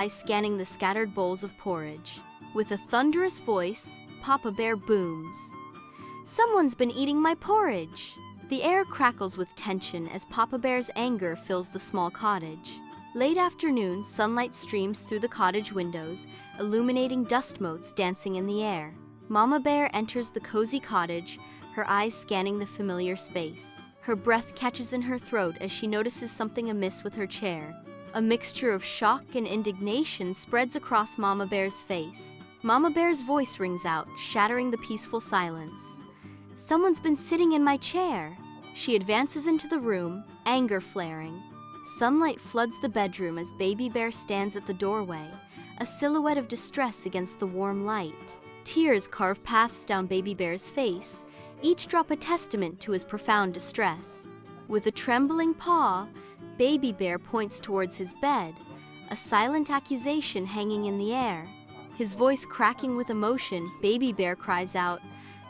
eyes scanning the scattered bowls of porridge. With a thunderous voice, Papa Bear booms, "Someone's been eating my porridge!" The air crackles with tension as Papa Bear's anger fills the small cottage. Late afternoon, sunlight streams through the cottage windows, illuminating dust motes dancing in the air. Mama Bear enters the cozy cottage, her eyes scanning the familiar space. Her breath catches in her throat as she notices something amiss with her chair. A mixture of shock and indignation spreads across Mama Bear's face. Mama Bear's voice rings out, shattering the peaceful silence. "Someone's been sitting in my chair!" She advances into the room, anger flaring. Sunlight floods the bedroom as Baby Bear stands at the doorway, a silhouette of distress against the warm light. Tears carve paths down Baby Bear's face, each drop a testament to his profound distress. With a trembling paw, Baby Bear points towards his bed, a silent accusation hanging in the air. His voice cracking with emotion, Baby Bear cries out,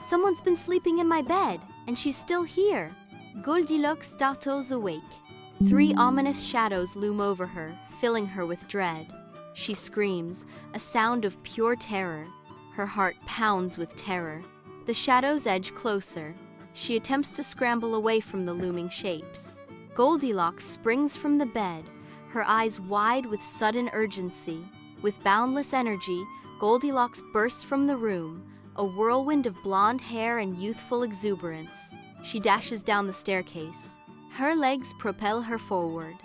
"Someone's been sleeping in my bed, and she's still here." Goldilocks startles awake. 3 ominous shadows loom over her, filling her with dread. She screams, a sound of pure terror. Her heart pounds with terror. The shadows edge closer. She attempts to scramble away from the looming shapes. Goldilocks springs from the bed, her eyes wide with sudden urgency. With boundless energy, Goldilocks bursts from the room, a whirlwind of blonde hair and youthful exuberance. She dashes down the staircase. Her legs propel her forward.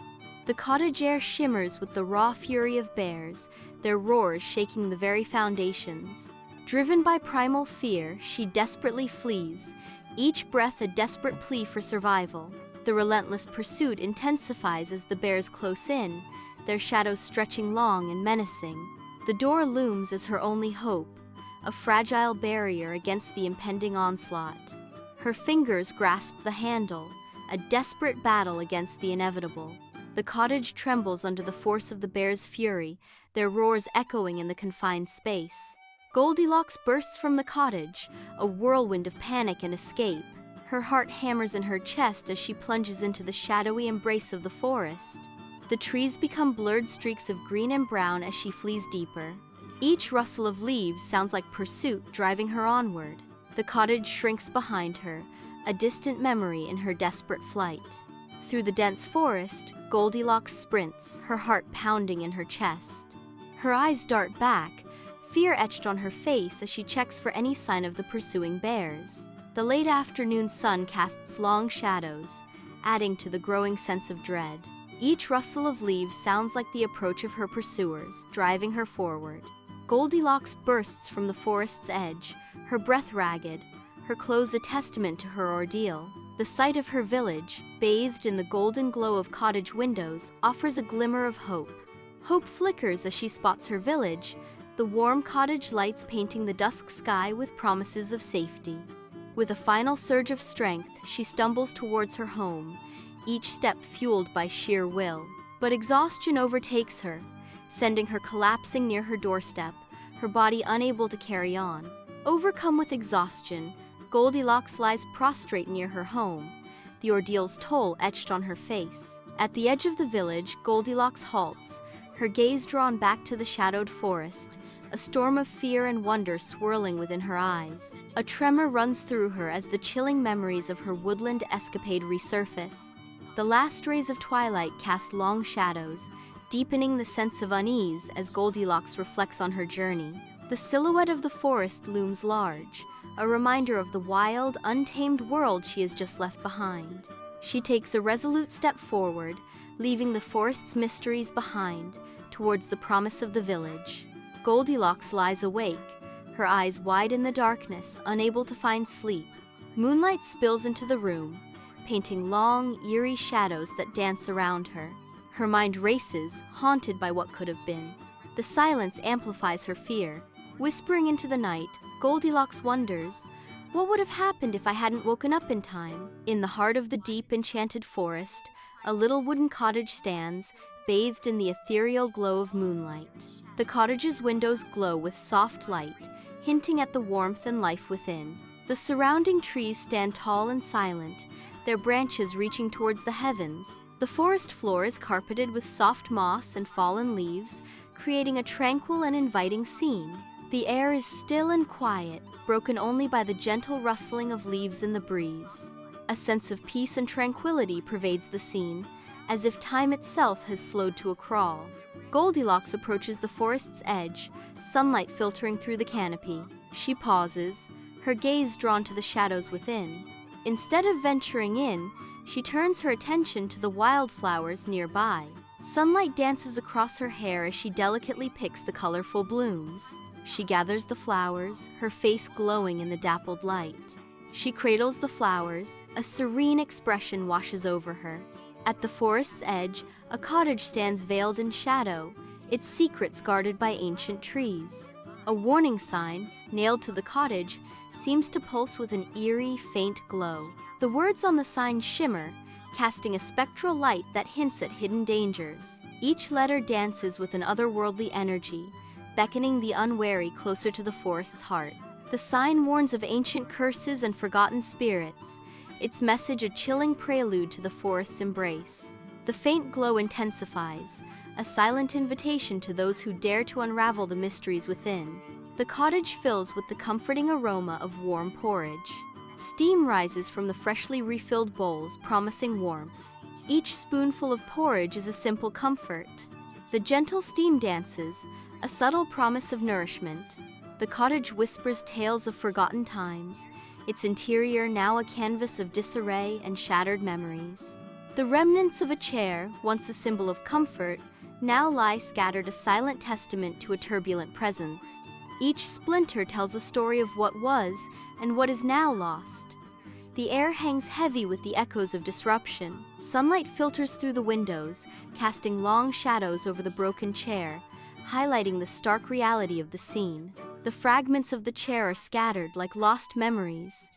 The cottage air shimmers with the raw fury of bears, their roars shaking the very foundations. Driven by primal fear, she desperately flees, each breath a desperate plea for survival. The relentless pursuit intensifies as the bears close in, their shadows stretching long and menacing. The door looms as her only hope, a fragile barrier against the impending onslaught. Her fingers grasp the handle, a desperate battle against the inevitable. The cottage trembles under the force of the bears' fury, their roars echoing in the confined space. Goldilocks bursts from the cottage, a whirlwind of panic and escape. Her heart hammers in her chest as she plunges into the shadowy embrace of the forest. The trees become blurred streaks of green and brown as she flees deeper. Each rustle of leaves sounds like pursuit driving her onward. The cottage shrinks behind her, a distant memory in her desperate flight. Through the dense forest, Goldilocks sprints, her heart pounding in her chest. Her eyes dart back, fear etched on her face as she checks for any sign of the pursuing bears. The late afternoon sun casts long shadows, adding to the growing sense of dread. Each rustle of leaves sounds like the approach of her pursuers, driving her forward. Goldilocks bursts from the forest's edge, her breath ragged, her clothes a testament to her ordeal. The sight of her village, bathed in the golden glow of cottage windows, offers a glimmer of hope. Hope flickers as she spots her village, the warm cottage lights painting the dusk sky with promises of safety. With a final surge of strength, she stumbles towards her home, each step fueled by sheer will. But exhaustion overtakes her, sending her collapsing near her doorstep, her body unable to carry on. Overcome with exhaustion, Goldilocks lies prostrate near her home, the ordeal's toll etched on her face. At the edge of the village, Goldilocks halts, her gaze drawn back to the shadowed forest, a storm of fear and wonder swirling within her eyes. A tremor runs through her as the chilling memories of her woodland escapade resurface. The last rays of twilight cast long shadows, deepening the sense of unease as Goldilocks reflects on her journey. The silhouette of the forest looms large, a reminder of the wild, untamed world she has just left behind. She takes a resolute step forward, leaving the forest's mysteries behind, towards the promise of the village. Goldilocks lies awake, her eyes wide in the darkness, unable to find sleep. Moonlight spills into the room, painting long, eerie shadows that dance around her. Her mind races, haunted by what could have been. The silence amplifies her fear. Whispering into the night, Goldilocks wonders, what would have happened if I hadn't woken up in time? In the heart of the deep, enchanted forest, a little wooden cottage stands, bathed in the ethereal glow of moonlight. The cottage's windows glow with soft light, hinting at the warmth and life within. The surrounding trees stand tall and silent, their branches reaching towards the heavens. The forest floor is carpeted with soft moss and fallen leaves, creating a tranquil and inviting scene. The air is still and quiet, broken only by the gentle rustling of leaves in the breeze. A sense of peace and tranquility pervades the scene, as if time itself has slowed to a crawl. Goldilocks approaches the forest's edge, sunlight filtering through the canopy. She pauses, her gaze drawn to the shadows within. Instead of venturing in, she turns her attention to the wildflowers nearby. Sunlight dances across her hair as she delicately picks the colorful blooms. She gathers the flowers, her face glowing in the dappled light. She cradles the flowers, a serene expression washes over her. At the forest's edge, a cottage stands veiled in shadow, its secrets guarded by ancient trees. A warning sign, nailed to the cottage, seems to pulse with an eerie, faint glow. The words on the sign shimmer, casting a spectral light that hints at hidden dangers. Each letter dances with an otherworldly energy, beckoning the unwary closer to the forest's heart. The sign warns of ancient curses and forgotten spirits, its message a chilling prelude to the forest's embrace. The faint glow intensifies, a silent invitation to those who dare to unravel the mysteries within. The cottage fills with the comforting aroma of warm porridge. Steam rises from the freshly refilled bowls, promising warmth. Each spoonful of porridge is a simple comfort. The gentle steam dances, a subtle promise of nourishment. The cottage whispers tales of forgotten times, its interior now a canvas of disarray and shattered memories. The remnants of a chair, once a symbol of comfort, now lie scattered, a silent testament to a turbulent presence. Each splinter tells a story of what was and what is now lost. The air hangs heavy with the echoes of disruption. Sunlight filters through the windows, casting long shadows over the broken chair, highlighting the stark reality of the scene. The fragments of the chair are scattered like lost memories,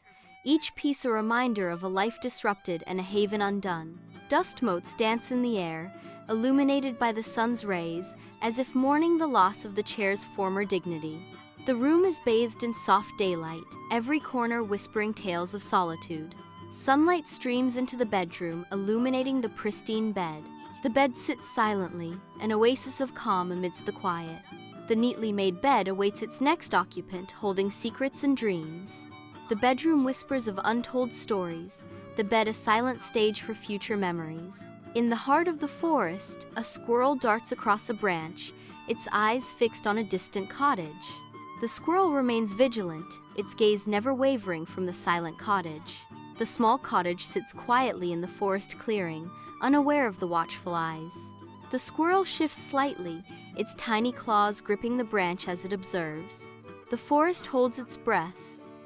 each piece a reminder of a life disrupted and a haven undone. Dust motes dance in the air, illuminated by the sun's rays, as if mourning the loss of the chair's former dignity. The room is bathed in soft daylight, every corner whispering tales of solitude. Sunlight streams into the bedroom, illuminating the pristine bed. The bed sits silently, an oasis of calm amidst the quiet. The neatly made bed awaits its next occupant, holding secrets and dreams. The bedroom whispers of untold stories, the bed a silent stage for future memories. In the heart of the forest, a squirrel darts across a branch, its eyes fixed on a distant cottage. The squirrel remains vigilant, its gaze never wavering from the silent cottage. The small cottage sits quietly in the forest clearing, unaware of the watchful eyes. The squirrel shifts slightly, its tiny claws gripping the branch as it observes. The forest holds its breath,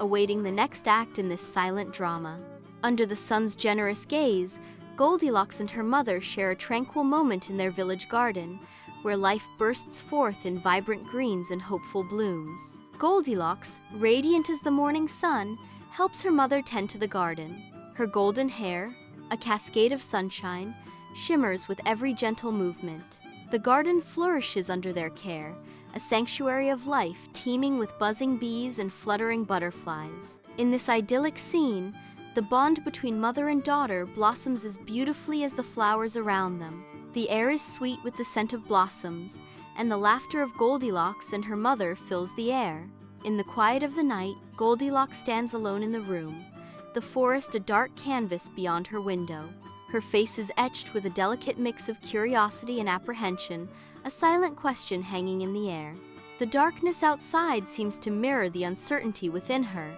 awaiting the next act in this silent drama. Under the sun's generous gaze, Goldilocks and her mother share a tranquil moment in their village garden, where life bursts forth in vibrant greens and hopeful blooms. Goldilocks, radiant as the morning sun, helps her mother tend to the garden. Her golden hair, a cascade of sunshine, shimmers with every gentle movement. The garden flourishes under their care, a sanctuary of life teeming with buzzing bees and fluttering butterflies. In this idyllic scene, the bond between mother and daughter blossoms as beautifully as the flowers around them. The air is sweet with the scent of blossoms, and the laughter of Goldilocks and her mother fills the air. In the quiet of the night, Goldilocks stands alone in the room, the forest a dark canvas beyond her window. Her face is etched with a delicate mix of curiosity and apprehension, a silent question hanging in the air. The darkness outside seems to mirror the uncertainty within her.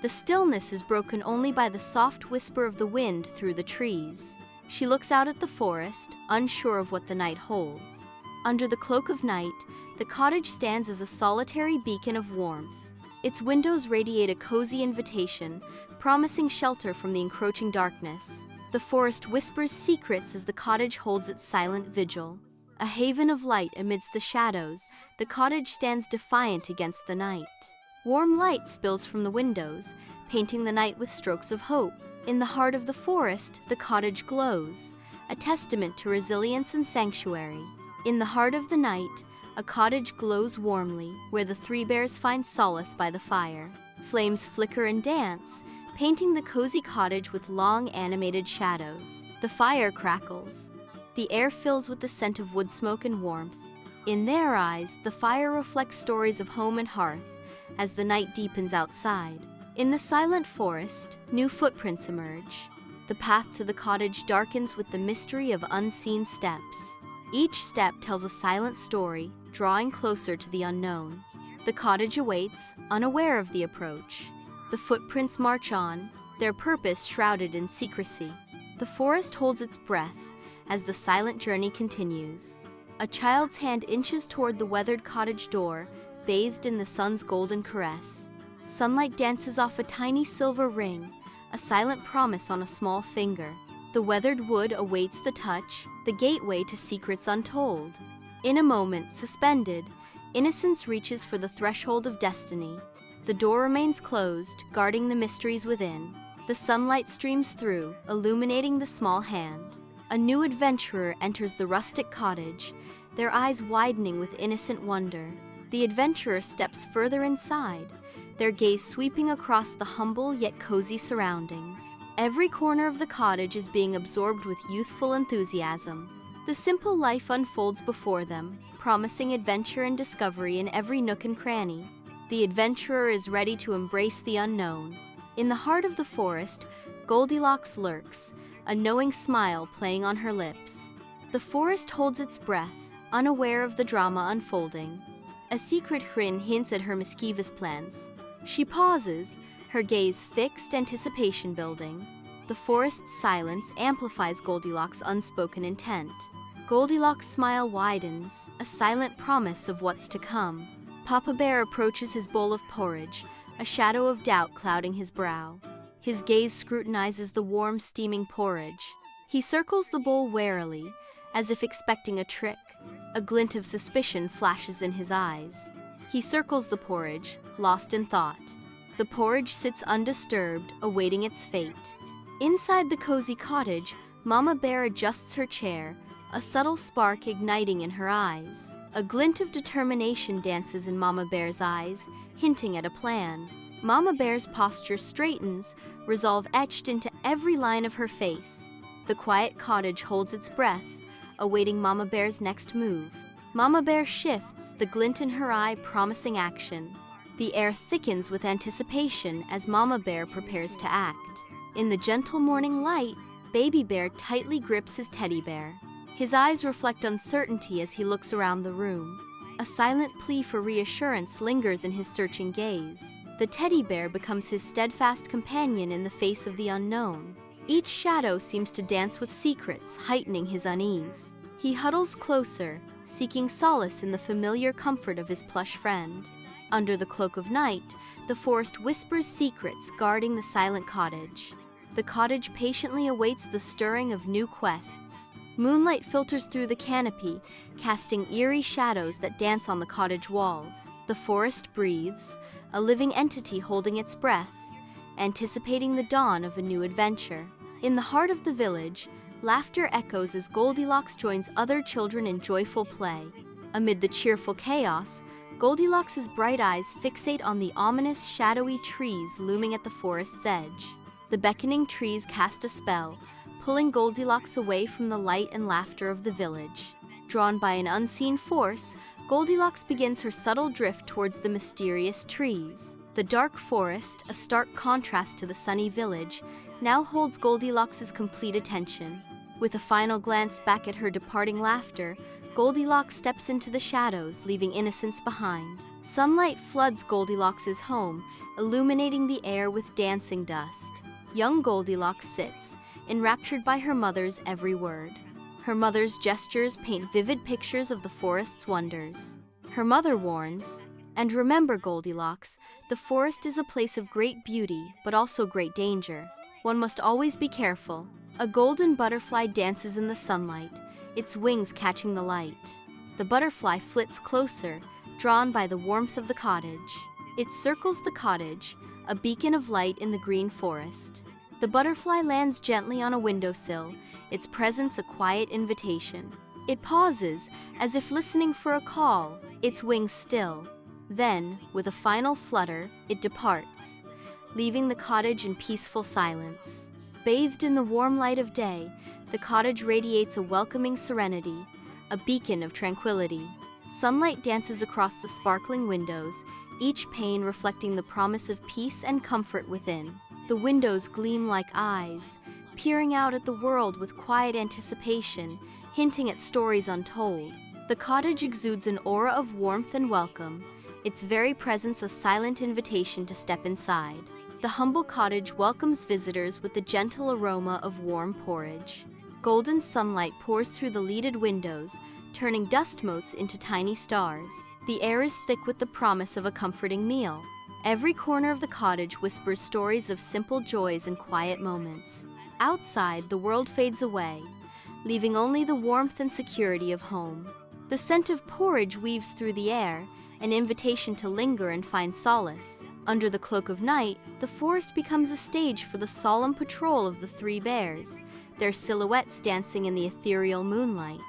The stillness is broken only by the soft whisper of the wind through the trees. She looks out at the forest, unsure of what the night holds. Under the cloak of night, the cottage stands as a solitary beacon of warmth. Its windows radiate a cozy invitation, promising shelter from the encroaching darkness. The forest whispers secrets as the cottage holds its silent vigil. A haven of light amidst the shadows, the cottage stands defiant against the night. Warm light spills from the windows, painting the night with strokes of hope. In the heart of the forest, the cottage glows, a testament to resilience and sanctuary. In the heart of the night, a cottage glows warmly, where the three bears find solace by the fire. Flames flicker and dance, painting the cozy cottage with long animated shadows. The fire crackles. The air fills with the scent of wood smoke and warmth. In their eyes, the fire reflects stories of home and hearth as the night deepens outside. In the silent forest, new footprints emerge. The path to the cottage darkens with the mystery of unseen steps. Each step tells a silent story, drawing closer to the unknown. The cottage awaits, unaware of the approach. The footprints march on, their purpose shrouded in secrecy. The forest holds its breath as the silent journey continues. A child's hand inches toward the weathered cottage door, bathed in the sun's golden caress. Sunlight dances off a tiny silver ring, a silent promise on a small finger. The weathered wood awaits the touch, the gateway to secrets untold. In a moment, suspended, innocence reaches for the threshold of destiny. The door remains closed, guarding the mysteries within. The sunlight streams through, illuminating the small hand. A new adventurer enters the rustic cottage, their eyes widening with innocent wonder. The adventurer steps further inside, their gaze sweeping across the humble yet cozy surroundings. Every corner of the cottage is being absorbed with youthful enthusiasm. The simple life unfolds before them, promising adventure and discovery in every nook and cranny. The adventurer is ready to embrace the unknown. In the heart of the forest, Goldilocks lurks, a knowing smile playing on her lips. The forest holds its breath, unaware of the drama unfolding. A secret grin hints at her mischievous plans. She pauses, her gaze fixed, anticipation building. The forest's silence amplifies Goldilocks' unspoken intent. Goldilocks' smile widens, a silent promise of what's to come. Papa Bear approaches his bowl of porridge, a shadow of doubt clouding his brow. His gaze scrutinizes the warm, steaming porridge. He circles the bowl warily, as if expecting a trick. A glint of suspicion flashes in his eyes. He circles the porridge, lost in thought. The porridge sits undisturbed, awaiting its fate. Inside the cozy cottage, Mama Bear adjusts her chair, a subtle spark igniting in her eyes. A glint of determination dances in Mama Bear's eyes, hinting at a plan. Mama Bear's posture straightens, resolve etched into every line of her face. The quiet cottage holds its breath, awaiting Mama Bear's next move. Mama Bear shifts, the glint in her eye promising action. The air thickens with anticipation as Mama Bear prepares to act. In the gentle morning light, Baby Bear tightly grips his teddy bear. His eyes reflect uncertainty as he looks around the room. A silent plea for reassurance lingers in his searching gaze. The teddy bear becomes his steadfast companion in the face of the unknown. Each shadow seems to dance with secrets, heightening his unease. He huddles closer, seeking solace in the familiar comfort of his plush friend. Under the cloak of night, the forest whispers secrets, guarding the silent cottage. The cottage patiently awaits the stirring of new quests. Moonlight filters through the canopy, casting eerie shadows that dance on the cottage walls. The forest breathes, a living entity holding its breath, anticipating the dawn of a new adventure. In the heart of the village, laughter echoes as Goldilocks joins other children in joyful play. Amid the cheerful chaos, Goldilocks' bright eyes fixate on the ominous, shadowy trees looming at the forest's edge. The beckoning trees cast a spell, pulling Goldilocks away from the light and laughter of the village. Drawn by an unseen force, Goldilocks begins her subtle drift towards the mysterious trees. The dark forest, a stark contrast to the sunny village, now holds Goldilocks' complete attention. With a final glance back at her departing laughter, Goldilocks steps into the shadows, leaving innocence behind. Sunlight floods Goldilocks' home, illuminating the air with dancing dust. Young Goldilocks sits, enraptured by her mother's every word. Her mother's gestures paint vivid pictures of the forest's wonders. Her mother warns, "And remember, Goldilocks, the forest is a place of great beauty, but also great danger. One must always be careful." A golden butterfly dances in the sunlight, its wings catching the light. The butterfly flits closer, drawn by the warmth of the cottage. It circles the cottage, a beacon of light in the green forest. The butterfly lands gently on a windowsill, its presence a quiet invitation. It pauses, as if listening for a call, its wings still. Then, with a final flutter, it departs, leaving the cottage in peaceful silence. Bathed in the warm light of day, the cottage radiates a welcoming serenity, a beacon of tranquility. Sunlight dances across the sparkling windows, each pane reflecting the promise of peace and comfort within. The windows gleam like eyes, peering out at the world with quiet anticipation, hinting at stories untold. The cottage exudes an aura of warmth and welcome, its very presence a silent invitation to step inside. The humble cottage welcomes visitors with the gentle aroma of warm porridge. Golden sunlight pours through the leaded windows, turning dust motes into tiny stars. The air is thick with the promise of a comforting meal. Every corner of the cottage whispers stories of simple joys and quiet moments. Outside, the world fades away, leaving only the warmth and security of home. The scent of porridge weaves through the air, an invitation to linger and find solace. Under the cloak of night, the forest becomes a stage for the solemn patrol of the three bears, their silhouettes dancing in the ethereal moonlight.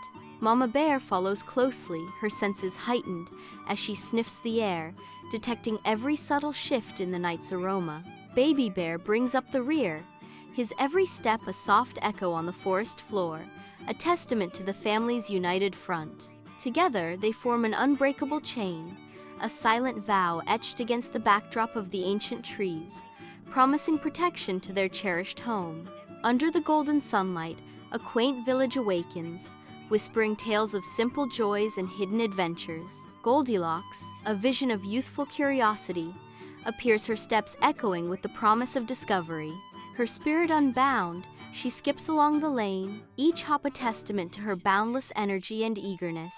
Mama Bear follows closely, her senses heightened, as she sniffs the air, detecting every subtle shift in the night's aroma. Baby Bear brings up the rear, his every step a soft echo on the forest floor, a testament to the family's united front. Together, they form an unbreakable chain, a silent vow etched against the backdrop of the ancient trees, promising protection to their cherished home. Under the golden sunlight, a quaint village awakens, whispering tales of simple joys and hidden adventures. Goldilocks, a vision of youthful curiosity, appears, her steps echoing with the promise of discovery. Her spirit unbound, she skips along the lane, each hop a testament to her boundless energy and eagerness.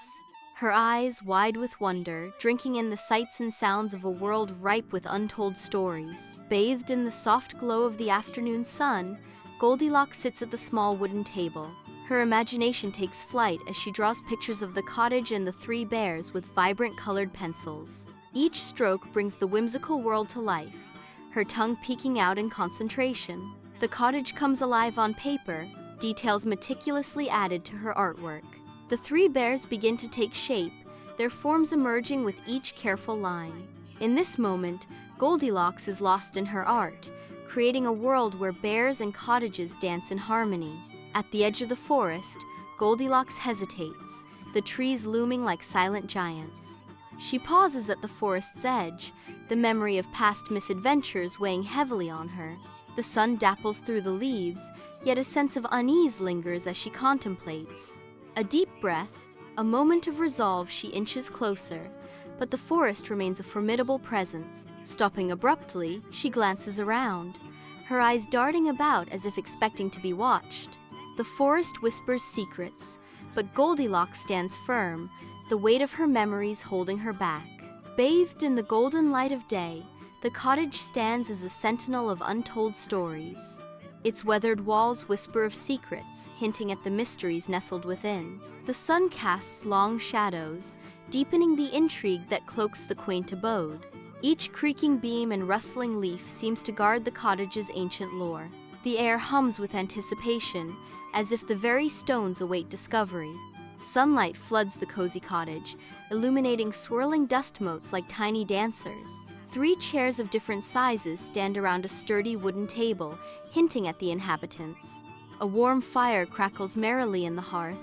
Her eyes, wide with wonder, drinking in the sights and sounds of a world ripe with untold stories. Bathed in the soft glow of the afternoon sun, Goldilocks sits at the small wooden table. Her imagination takes flight as she draws pictures of the cottage and the three bears with vibrant colored pencils. Each stroke brings the whimsical world to life, her tongue peeking out in concentration. The cottage comes alive on paper, details meticulously added to her artwork. The three bears begin to take shape, their forms emerging with each careful line. In this moment, Goldilocks is lost in her art, creating a world where bears and cottages dance in harmony. At the edge of the forest, Goldilocks hesitates, the trees looming like silent giants. She pauses at the forest's edge, the memory of past misadventures weighing heavily on her. The sun dapples through the leaves, yet a sense of unease lingers as she contemplates. A deep breath, a moment of resolve, she inches closer, but the forest remains a formidable presence. Stopping abruptly, she glances around, her eyes darting about as if expecting to be watched. The forest whispers secrets, but Goldilocks stands firm, the weight of her memories holding her back. Bathed in the golden light of day, the cottage stands as a sentinel of untold stories. Its weathered walls whisper of secrets, hinting at the mysteries nestled within. The sun casts long shadows, deepening the intrigue that cloaks the quaint abode. Each creaking beam and rustling leaf seems to guard the cottage's ancient lore. The air hums with anticipation, as if the very stones await discovery. Sunlight floods the cozy cottage, illuminating swirling dust motes like tiny dancers. 3 chairs of different sizes stand around a sturdy wooden table, hinting at the inhabitants. A warm fire crackles merrily in the hearth,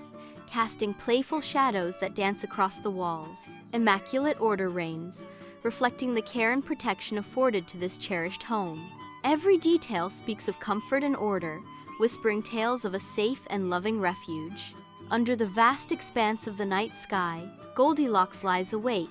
casting playful shadows that dance across the walls. Immaculate order reigns, reflecting the care and protection afforded to this cherished home. Every detail speaks of comfort and order, whispering tales of a safe and loving refuge. Under the vast expanse of the night sky, Goldilocks lies awake,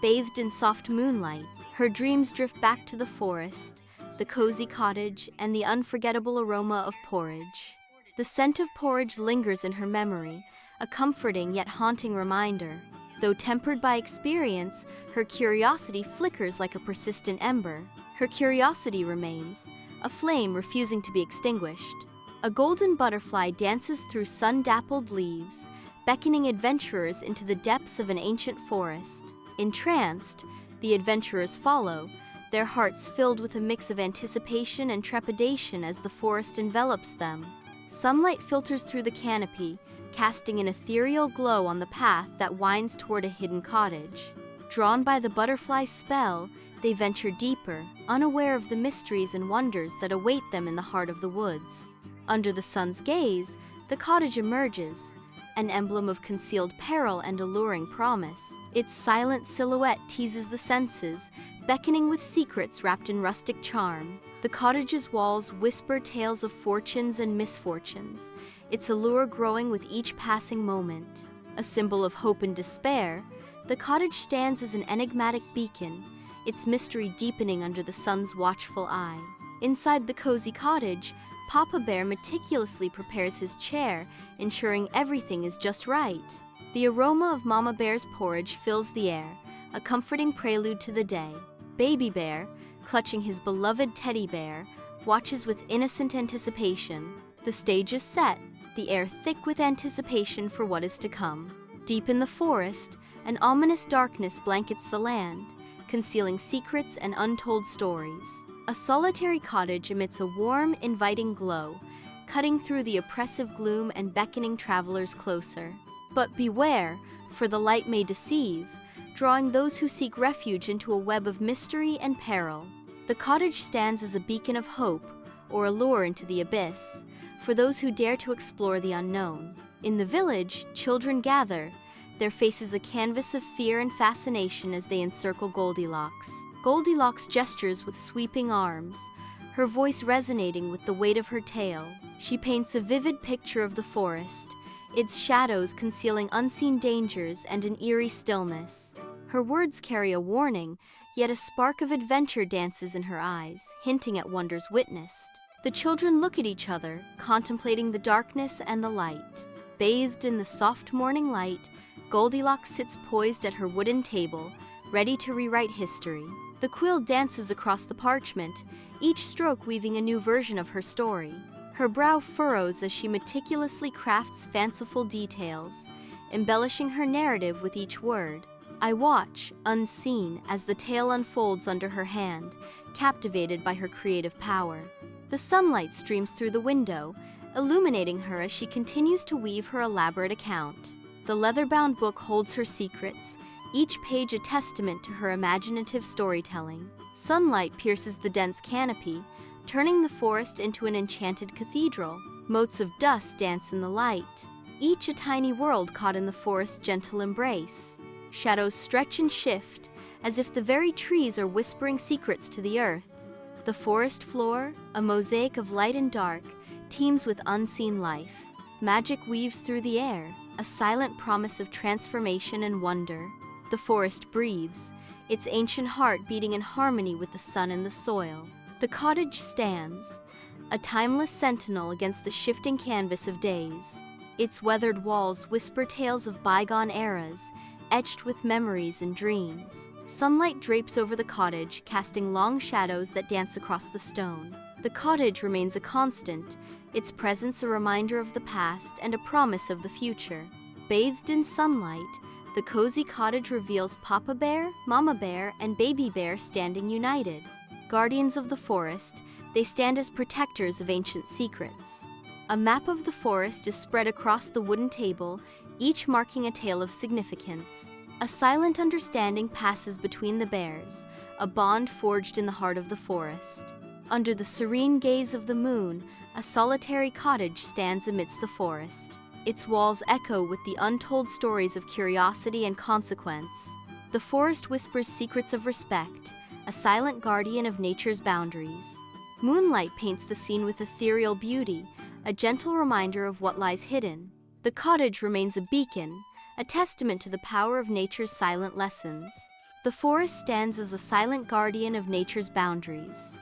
bathed in soft moonlight. Her dreams drift back to the forest, the cozy cottage, and the unforgettable aroma of porridge. The scent of porridge lingers in her memory, a comforting yet haunting reminder. Though tempered by experience, her curiosity flickers like a persistent ember. Her curiosity remains, a flame refusing to be extinguished. A golden butterfly dances through sun-dappled leaves, beckoning adventurers into the depths of an ancient forest. Entranced, the adventurers follow, their hearts filled with a mix of anticipation and trepidation as the forest envelops them. Sunlight filters through the canopy, casting an ethereal glow on the path that winds toward a hidden cottage. Drawn by the butterfly's spell, they venture deeper, unaware of the mysteries and wonders that await them in the heart of the woods. Under the sun's gaze, the cottage emerges, an emblem of concealed peril and alluring promise. Its silent silhouette teases the senses, beckoning with secrets wrapped in rustic charm. The cottage's walls whisper tales of fortunes and misfortunes, its allure growing with each passing moment. A symbol of hope and despair, the cottage stands as an enigmatic beacon, its mystery deepening under the sun's watchful eye. Inside the cozy cottage, Papa Bear meticulously prepares his chair, ensuring everything is just right. The aroma of Mama Bear's porridge fills the air, a comforting prelude to the day. Baby Bear, clutching his beloved teddy bear, watches with innocent anticipation. The stage is set, the air thick with anticipation for what is to come. Deep in the forest, an ominous darkness blankets the land, concealing secrets and untold stories. A solitary cottage emits a warm, inviting glow, cutting through the oppressive gloom and beckoning travelers closer. But beware, for the light may deceive, drawing those who seek refuge into a web of mystery and peril. The cottage stands as a beacon of hope, or a lure into the abyss, for those who dare to explore the unknown. In the village, children gather, their faces a canvas of fear and fascination as they encircle Goldilocks. Goldilocks gestures with sweeping arms, her voice resonating with the weight of her tale. She paints a vivid picture of the forest, its shadows concealing unseen dangers and an eerie stillness. Her words carry a warning, yet a spark of adventure dances in her eyes, hinting at wonders witnessed. The children look at each other, contemplating the darkness and the light. Bathed in the soft morning light, Goldilocks sits poised at her wooden table, ready to rewrite history. The quill dances across the parchment, each stroke weaving a new version of her story. Her brow furrows as she meticulously crafts fanciful details, embellishing her narrative with each word. I watch, unseen, as the tale unfolds under her hand, captivated by her creative power. The sunlight streams through the window, illuminating her as she continues to weave her elaborate account. The leather-bound book holds her secrets, each page a testament to her imaginative storytelling. Sunlight pierces the dense canopy, turning the forest into an enchanted cathedral. Motes of dust dance in the light, each a tiny world caught in the forest's gentle embrace. Shadows stretch and shift, as if the very trees are whispering secrets to the earth. The forest floor, a mosaic of light and dark, teems with unseen life. Magic weaves through the air, a silent promise of transformation and wonder. The forest breathes, its ancient heart beating in harmony with the sun and the soil. The cottage stands, a timeless sentinel against the shifting canvas of days. Its weathered walls whisper tales of bygone eras, etched with memories and dreams. Sunlight drapes over the cottage, casting long shadows that dance across the stone. The cottage remains a constant, its presence a reminder of the past and a promise of the future. Bathed in sunlight, the cozy cottage reveals Papa Bear, Mama Bear, and Baby Bear standing united. Guardians of the forest, they stand as protectors of ancient secrets. A map of the forest is spread across the wooden table, each marking a tale of significance. A silent understanding passes between the bears, a bond forged in the heart of the forest. Under the serene gaze of the moon, a solitary cottage stands amidst the forest. Its walls echo with the untold stories of curiosity and consequence. The forest whispers secrets of respect, a silent guardian of nature's boundaries. Moonlight paints the scene with ethereal beauty, a gentle reminder of what lies hidden. The cottage remains a beacon, a testament to the power of nature's silent lessons. The forest stands as a silent guardian of nature's boundaries.